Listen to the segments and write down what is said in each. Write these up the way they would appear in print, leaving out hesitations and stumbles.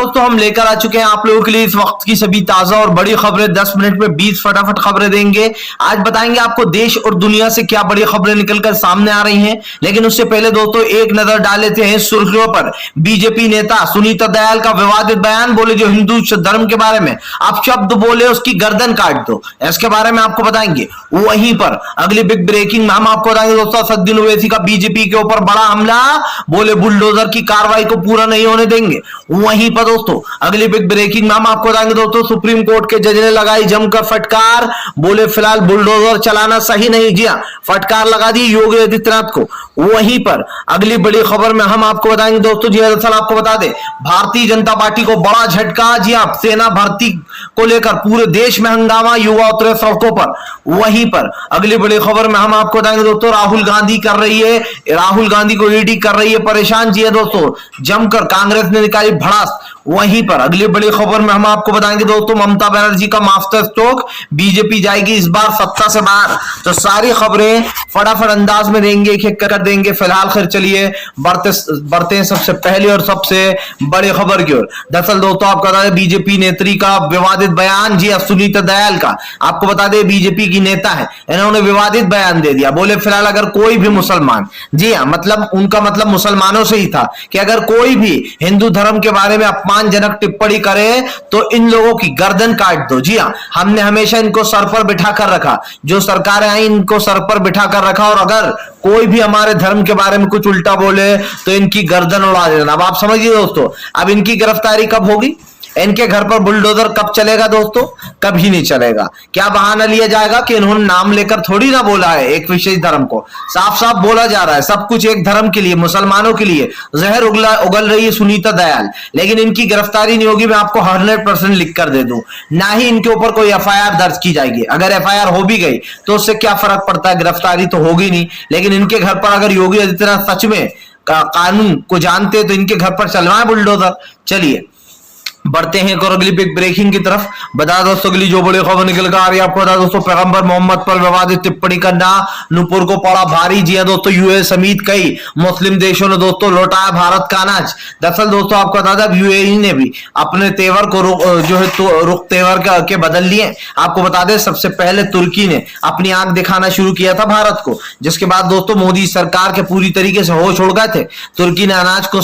तो हम लेकर आ चुके हैं आप लोगों के लिए इस वक्त की सभी ताजा और बड़ी खबरें। 10 मिनट में 20 फटाफट खबरें देंगे। आज बताएंगे आपको देश और दुनिया से क्या बड़ी खबरें निकलकर सामने आ रही हैं। लेकिन उससे पहले दोस्तों एक नजर डाल लेते हैं सुर्खियों पर। बीजेपी नेता सुनीता दयाल का विवादित बयान, बोले जो हिंदू धर्म के बारे में आप शब्द बोले उसकी गर्दन काट दो, इसके बारे में आपको बताएंगे। वहीं पर अगली बिग ब्रेकिंग में हम आपको बताएंगे दोस्तों असदुद्दीन ओवैसी का बीजेपी के ऊपर बड़ा हमला, बोले बुलडोजर की कार्रवाई को पूरा नहीं होने देंगे। वहीं पर दोस्तों अगली बिग ब्रेकिंग में हम आपको बताएंगे दोस्तों सुप्रीम कोर्ट के जज ने लगाई जमकर फटकार, बोले फिलहाल बुलडोजर चलाना सही नहीं। जी हां, फटकार लगा दी योगी आदित्यनाथ को। वहीं पर अगली बड़ी खबर में हम आपको बताएंगे दोस्तों, जी दरअसल आपको बता दें भारतीय जनता पार्टी को बड़ा झटका। जी हां, सेना भर्ती को लेकर पूरे देश में हंगामा, युवा उतरे सड़कों पर। वहीं पर अगली बड़ी खबर में हम आपको बताएंगे दोस्तों राहुल गांधी को ईडी कर रही है परेशान। जी दोस्तों, जमकर कांग्रेस ने निकाली भड़ास। वहीं पर अगली बड़ी खबर में हम आपको बताएंगे दोस्तों ममता बनर्जी का मास्टर स्ट्रोक, बीजेपी जाएगी इस बार सत्ता से बाहर। तो सारी खबरें फटाफट अंदाज में देंगे, एक एक कर देंगे। फिलहाल खैर चलिए बढ़ते हैं सबसे पहले और सबसे बड़ी खबर की ओर। दरअसल दोस्तों आपको बता दें बीजेपी नेत्री का विवादित बयान। जी सुनीता दयाल का, आपको बता दें बीजेपी की नेता है, इन्होंने विवादित बयान दे दिया। बोले फिलहाल अगर कोई भी मुसलमान, जी हाँ मतलब उनका मतलब मुसलमानों से ही था कि अगर कोई भी हिंदू धर्म के बारे में अपमानजनक टिप्पणी करे तो इन लोगों की गर्दन काट दो। जी हाँ, हमने हमेशा इनको सर पर बिठा कर रखा, जो सरकारें आई इनको सर पर बिठा कर रखा, और अगर कोई भी हमारे धर्म के बारे में कुछ उल्टा बोले तो इनकी गर्दन उड़ा देना। अब आप समझिए दोस्तों, अब इनकी गिरफ्तारी कब होगी, इनके घर पर बुलडोजर कब चलेगा दोस्तों, कभी नहीं चलेगा। क्या बहाना लिया जाएगा कि इन्होंने नाम लेकर थोड़ी ना बोला है एक विशेष धर्म को, साफ साफ बोला जा रहा है सब कुछ एक धर्म के लिए, मुसलमानों के लिए जहर उगल रही है सुनीता दयाल। लेकिन इनकी गिरफ्तारी नहीं होगी, मैं आपको 100% लिख कर दे दूं। ना ही इनके ऊपर कोई एफआईआर दर्ज की जाएगी। अगर एफआईआर हो भी गई तो उससे क्या फर्क पड़ता है, गिरफ्तारी तो होगी नहीं। लेकिन इनके घर पर अगर योगी आदित्यनाथ सच में कानून को जानते तो इनके घर पर चलवाएं बुलडोजर। चलिए बढ़ते हैं और अगली बिग ब्रेकिंग की तरफ। बता दोस्तों अगली जो बड़ी खबर निकल कर आ रही है आपको बता दोस्तों, पैगंबर मोहम्मद पर विवादित टिप्पणी करना नूपुर को पड़ा भारी। जी हां दोस्तों, यूएई समेत कई मुस्लिम देशों ने दोस्तों लौटाया भारत का अनाज। दरअसल दोस्तों आपको बता दें यूएई ने भी अपने तेवर को रुख तेवर के बदल लिए। आपको बता दें सबसे पहले तुर्की ने अपनी आंख दिखाना शुरू किया था भारत को, जिसके बाद दोस्तों मोदी सरकार के पूरी तरीके से होश उड़ गए थे। तुर्की ने अनाज को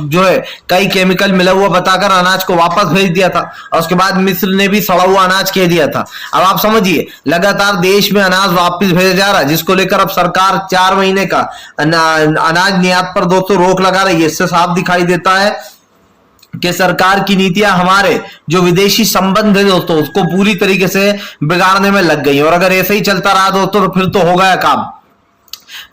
जो है कई केमिकल मिला हुआ बताकर अनाज को वापस भेज दिया था, और उसके बाद मिस्र ने भी सड़ा हुआ अनाज कह दिया था। अब आप समझिए लगातार देश में अनाज वापस भेजा जा रहा है, जिसको लेकर अब सरकार 4 महीने का अनाज निर्यात पर दोस्तों रोक लगा रही है। इससे साफ दिखाई देता है कि सरकार की नीतियां हमारे जो विदेशी संबंध है दोस्तों उसको पूरी तरीके से बिगाड़ने में लग गई, और अगर ऐसे ही चलता रहा दोस्तों तो फिर तो हो गया काम।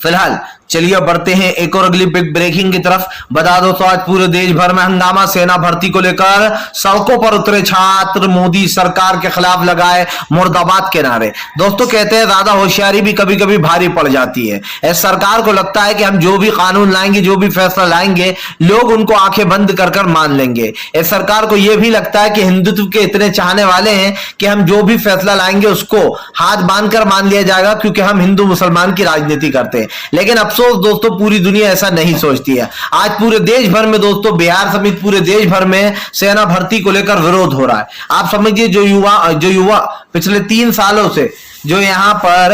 फिलहाल चलिए बढ़ते हैं एक और अगली बिग ब्रेकिंग की तरफ। बता दो तो आज पूरे देश भर में हंगामा, सेना भर्ती को लेकर सड़कों पर उतरे छात्र, मोदी सरकार के खिलाफ लगाए मुर्दाबाद के नारे। दोस्तों कहते हैं ज्यादा होशियारी भी कभी कभी भारी पड़ जाती है। इस सरकार को लगता है कि हम जो भी कानून लाएंगे, जो भी फैसला लाएंगे, लोग उनको आंखें बंद कर कर मान लेंगे। इस सरकार को यह भी लगता है कि हिंदुत्व के इतने चाहने वाले हैं कि हम जो भी फैसला लाएंगे उसको हाथ बांध कर मान लिया जाएगा, क्योंकि हम हिंदू मुसलमान की राजनीति करते हैं। लेकिन अफसोस दोस्तों पूरी दुनिया ऐसा नहीं सोचती है। आज पूरे देश भर में दोस्तों, बिहार समेत पूरे देश भर में सेना भर्ती को लेकर विरोध हो रहा है। आप समझिए जो युवा पिछले 3 सालों से जो यहाँ पर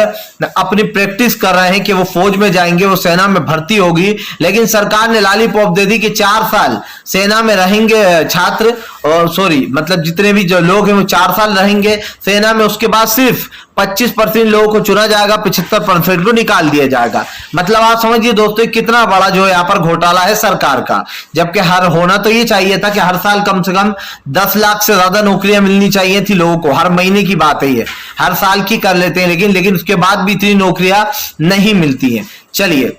अपनी प्रैक्टिस कर रहे हैं कि वो फौज में जाएंगे, वो सेना में भर्ती होगी, लेकिन सरकार ने लॉलीपॉप दे दी कि 4 साल सेना में रहेंगे छात्र, और मतलब जितने भी जो लोग हैं वो 4 साल रहेंगे सेना में। उसके बाद सिर्फ 25% लोगों को चुना जाएगा, 75% को निकाल दिया जाएगा। मतलब आप समझिए दोस्तों कितना बड़ा जो यहाँ पर घोटाला है सरकार का। जबकि हर होना तो ये चाहिए था कि हर साल कम से कम 10 लाख से ज्यादा नौकरियां मिलनी चाहिए थी लोगों को। हर महीने की बात है ये, हर साल की कर लेते हैं, लेकिन उसके बाद भी इतनी नौकरियां नहीं मिलती हैं। चलिए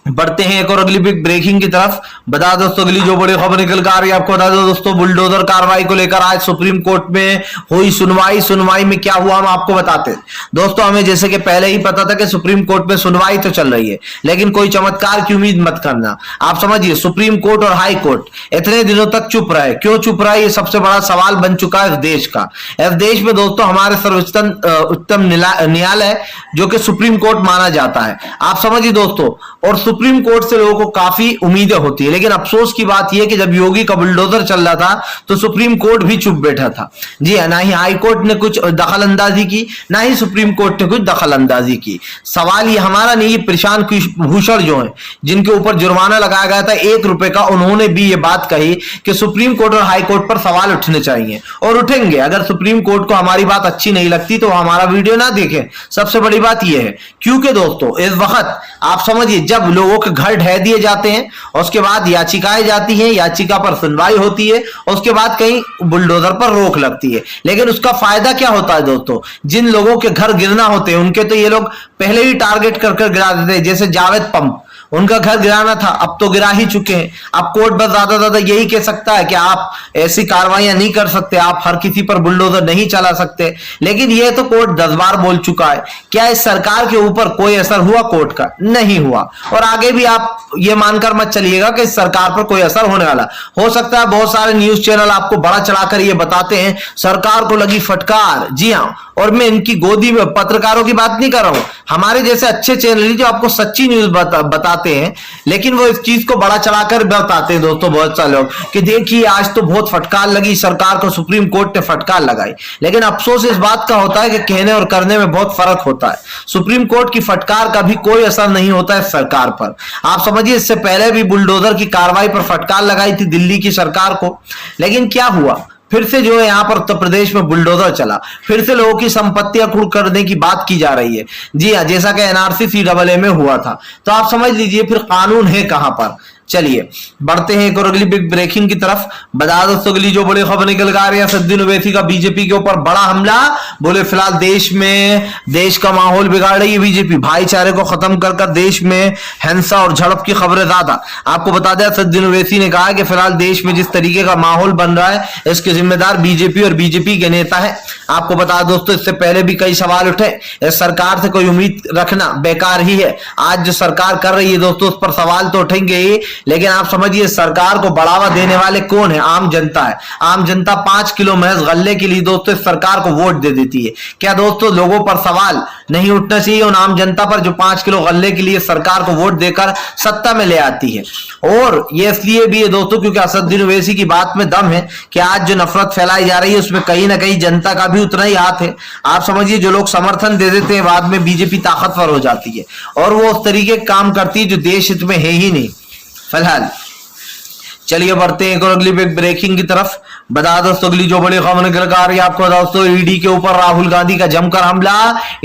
बढ़ते हैं एक और अगली बिग ब्रेकिंग की तरफ। बता दोस्तों अगली जो बड़ी खबर निकल कर आ रही है आपको बता दो दोस्तों, बुलडोजर कार्रवाई को लेकर आज सुप्रीम कोर्ट में हुई सुनवाई में क्या हुआ हम आपको बताते हैं। दोस्तों हमें जैसे कि पहले ही पता था कि सुप्रीम कोर्ट में सुनवाई तो चल रही है, लेकिन कोई चमत्कार की उम्मीद मत करना। आप समझिए सुप्रीम कोर्ट और हाई कोर्ट इतने दिनों तक चुप रहे, क्यों चुप रहा है, ये सबसे बड़ा सवाल बन चुका है इस देश का। इस देश में दोस्तों हमारे सर्वोच्चतम न्यायालय जो कि सुप्रीम कोर्ट माना जाता है, आप समझिए दोस्तों, और सुप्रीम कोर्ट से लोगों को काफी उम्मीदें होती है। लेकिन अफसोस की बात यह कि जब योगी का बुलडोजर चल रहा था तो सुप्रीम कोर्ट भी चुप बैठा था। जी हाँ, ना ही हाई कोर्ट ने कुछ दखल अंदाजी की, ना ही सुप्रीम कोर्ट ने कुछ दखल अंदाजी की। सवाल ये हमारा नहीं, प्रशांत भूषण जो है जिनके ऊपर जुर्माना लगाया गया था 1 रुपए का, उन्होंने भी ये बात कही कि सुप्रीम कोर्ट और हाई कोर्ट पर सवाल उठने चाहिए और उठेंगे। अगर सुप्रीम कोर्ट को हमारी बात अच्छी नहीं लगती तो हमारा वीडियो ना देखें। सबसे बड़ी बात यह है, क्योंकि दोस्तों इस वक्त आप समझिए जब लोगों के घर ढह दिए जाते हैं, उसके बाद याचिकाएं जाती हैं, याचिका पर सुनवाई होती है, उसके बाद कहीं बुलडोजर पर रोक लगती है। लेकिन उसका फायदा क्या होता है दोस्तों? जिन लोगों के घर गिरना होते हैं उनके तो ये लोग पहले ही टारगेट कर कर गिरा देते हैं। जैसे जावेद पंप, उनका घर गिराना था, अब तो गिरा ही चुके हैं। अब कोर्ट बस ज्यादा यही कह सकता है कि आप ऐसी कार्रवाइयां नहीं कर सकते, आप हर किसी पर बुलडोजर नहीं चला सकते। लेकिन यह तो कोर्ट 10 बार बोल चुका है। क्या इस सरकार के ऊपर कोई असर हुआ कोर्ट का? नहीं हुआ। और आगे भी आप ये मानकर मत चलिएगा कि इस सरकार पर कोई असर होने वाला। हो सकता है बहुत सारे न्यूज चैनल आपको बड़ा चढ़ाकर ये बताते हैं सरकार को लगी फटकार। जी हाँ, और मैं इनकी गोदी में पत्रकारों की बात नहीं कर रहा हूं, हमारे जैसे अच्छे चैनल जो आपको सच्ची न्यूज बताते हैं, लेकिन वो इस चीज को बड़ा चढ़ाकर बताते हैं दोस्तों बहुत सारे लोग कि देखिए आज तो बहुत फटकार लगी सरकार को, सुप्रीम कोर्ट ने फटकार लगाई। लेकिन अफसोस इस बात का होता है कि कहने और करने में बहुत फर्क होता है। सुप्रीम कोर्ट की फटकार का भी कोई असर नहीं होता है सरकार पर। आप समझिए इससे पहले भी बुलडोजर की कार्रवाई पर फटकार लगाई थी दिल्ली की सरकार को, लेकिन क्या हुआ? फिर से जो है यहां पर उत्तर प्रदेश में बुलडोजर चला, फिर से लोगों की संपत्तियां कुड़ करने की बात की जा रही है। जी हाँ, जैसा कि एनआरसी सीएए में हुआ था। तो आप समझ लीजिए फिर कानून है कहां पर। चलिए बढ़ते हैं एक और अगली बिग ब्रेकिंग की तरफ। बता दोस्तों अगली जो बड़ी खबर निकल कर आ रही है, असदुद्दीन ओवैसी का बीजेपी के ऊपर बड़ा हमला। बोले फिलहाल देश का माहौल बिगाड़ रही है बीजेपी, भाईचारे को खत्म कर कर देश में हिंसा और झड़प की खबरें ज्यादा। आपको बता दें असदुद्दीन ओवैसी ने कहा कि फिलहाल देश में जिस तरीके का माहौल बन रहा है इसके जिम्मेदार बीजेपी और बीजेपी के नेता है। आपको बता दोस्तों इससे पहले भी कई सवाल उठे, इस सरकार से कोई उम्मीद रखना बेकार ही है। आज जो सरकार कर रही है दोस्तों उस पर सवाल तो उठेंगे ही, लेकिन आप समझिए सरकार को बढ़ावा देने वाले कौन है? आम जनता है। आम जनता 5 किलो महज गल्ले के लिए दोस्तों इस सरकार को वोट दे देती है। क्या दोस्तों लोगों पर सवाल नहीं उठना चाहिए उन आम जनता पर जो 5 किलो गल्ले के लिए सरकार को वोट देकर सत्ता में ले आती है? और ये इसलिए भी है दोस्तों क्योंकि असदुद्दीन ओवैसी की बात में दम है कि आज जो नफरत फैलाई जा रही है उसमें कहीं ना कहीं जनता का भी उतना ही हाथ है। आप समझिए जो लोग समर्थन दे देते हैं बाद में बीजेपी ताकतवर हो जाती है और वो उस तरीके का काम करती है जो देश हित में है ही नहीं। फिलहाल चलिए बढ़ते हैं एक और अगली ब्रेकिंग की तरफ। बता दोस्तों अगली जो बड़ी खबर निकल कर आ रही है आपको दोस्तों, ईडी के ऊपर राहुल गांधी का जमकर हमला,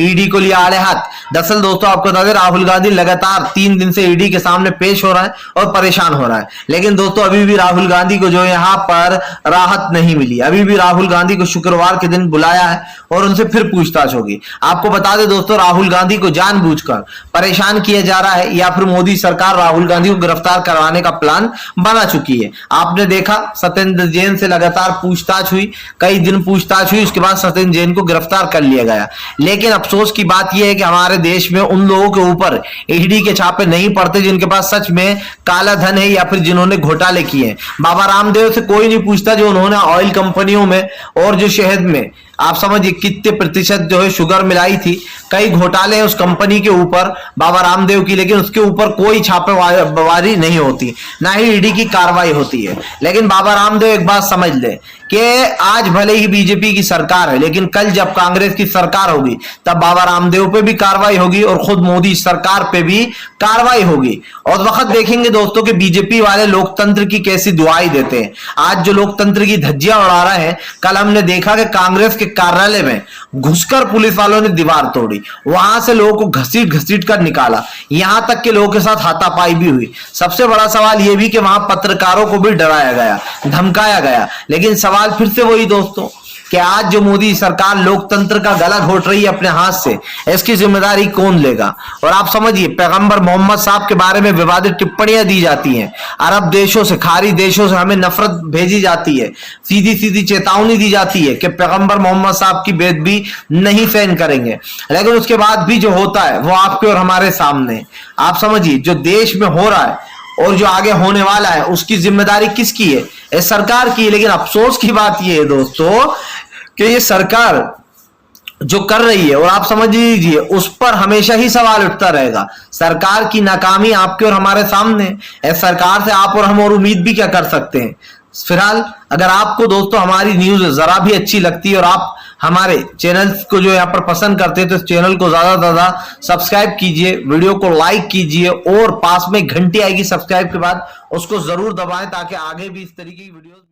ईडी को लिया आड़े हाथ। दरअसल दोस्तों आपको बता दें राहुल गांधी लगातार 3 दिन से ईडी के सामने पेश हो रहा है और परेशान हो रहा है। लेकिन दोस्तों अभी भी राहुल गांधी को जो यहाँ पर राहत नहीं मिली। अभी भी राहुल गांधी को शुक्रवार के दिन बुलाया है और उनसे फिर पूछताछ होगी। आपको बता दें दोस्तों राहुल गांधी को जानबूझकर परेशान किया जा रहा है या फिर मोदी सरकार राहुल गांधी को गिरफ्तार करवाने का प्लान बना चुकी है। आपने देखा सत्येंद्र जैन से लगातार पूछताछ हुई, कई दिन पूछताछ हुई, उसके बाद सत्येंद्र जैन को गिरफ्तार कर लिया गया। लेकिन अफसोस की बात यह है कि हमारे देश में उन लोगों के ऊपर ईडी के छापे नहीं पड़ते जिनके पास सच में काला धन है या फिर जिन्होंने घोटाले किए हैं। बाबा रामदेव से कोई नहीं पूछता जो उन्होंने ऑयल कंपनियों में और जो शहद में आप समझिए कितने प्रतिशत जो है शुगर मिलाई थी। कई घोटाले हैं उस कंपनी के ऊपर बाबा रामदेव की, लेकिन उसके ऊपर कोई छापेमारी नहीं होती, ना ही ईडी की कार्रवाई होती है। लेकिन बाबा रामदेव एक बात समझ ले कि आज भले ही बीजेपी की सरकार है लेकिन कल जब कांग्रेस की सरकार होगी तब बाबा रामदेव पे भी कार्रवाई होगी और खुद मोदी सरकार पे भी कार्रवाई होगी। और वक्त देखेंगे दोस्तों कि बीजेपी वाले लोकतंत्र की कैसी दुआई देते हैं। आज जो लोकतंत्र की धज्जियां उड़ा रहे हैं, कल हमने देखा कि कांग्रेस के कार्यालय में घुसकर पुलिस वालों ने दीवार तोड़ी, वहां से लोगों को घसीट घसीट कर निकाला, यहां तक के लोगों के साथ हाथापाई भी हुई। सबसे बड़ा सवाल यह भी कि वहां पत्रकारों को भी डराया गया, धमकाया गया। लेकिन सवाल फिर से वही दोस्तों कि आज जो मोदी सरकार लोकतंत्र का गला घोट रही है अपने हाथ से, इसकी जिम्मेदारी कौन लेगा? और आप समझिए पैगंबर मोहम्मद साहब के बारे में विवादित टिप्पणियां दी जाती हैं, अरब देशों से खाड़ी देशों से हमें नफरत भेजी जाती है, सीधी सीधी चेतावनी दी जाती है कि पैगंबर मोहम्मद साहब की बेदबी नहीं सहन करेंगे। लेकिन उसके बाद भी जो होता है वो आपके और हमारे सामने। आप समझिए जो देश में हो रहा है और जो आगे होने वाला है उसकी जिम्मेदारी किसकी है? इस सरकार की है। लेकिन अफसोस की बात यह है दोस्तों कि ये सरकार जो कर रही है, और आप समझ लीजिए उस पर हमेशा ही सवाल उठता रहेगा। सरकार की नाकामी आपके और हमारे सामने है। सरकार से आप और हम और उम्मीद भी क्या कर सकते हैं। फिलहाल अगर आपको दोस्तों हमारी न्यूज जरा भी अच्छी लगती है और आप हमारे चैनल को जो यहाँ पर पसंद करते हैं, तो इस चैनल को ज्यादा से ज्यादा सब्सक्राइब कीजिए, वीडियो को लाइक कीजिए और पास में घंटी आएगी सब्सक्राइब के बाद, उसको जरूर दबाएं ताकि आगे भी इस तरीके की वीडियो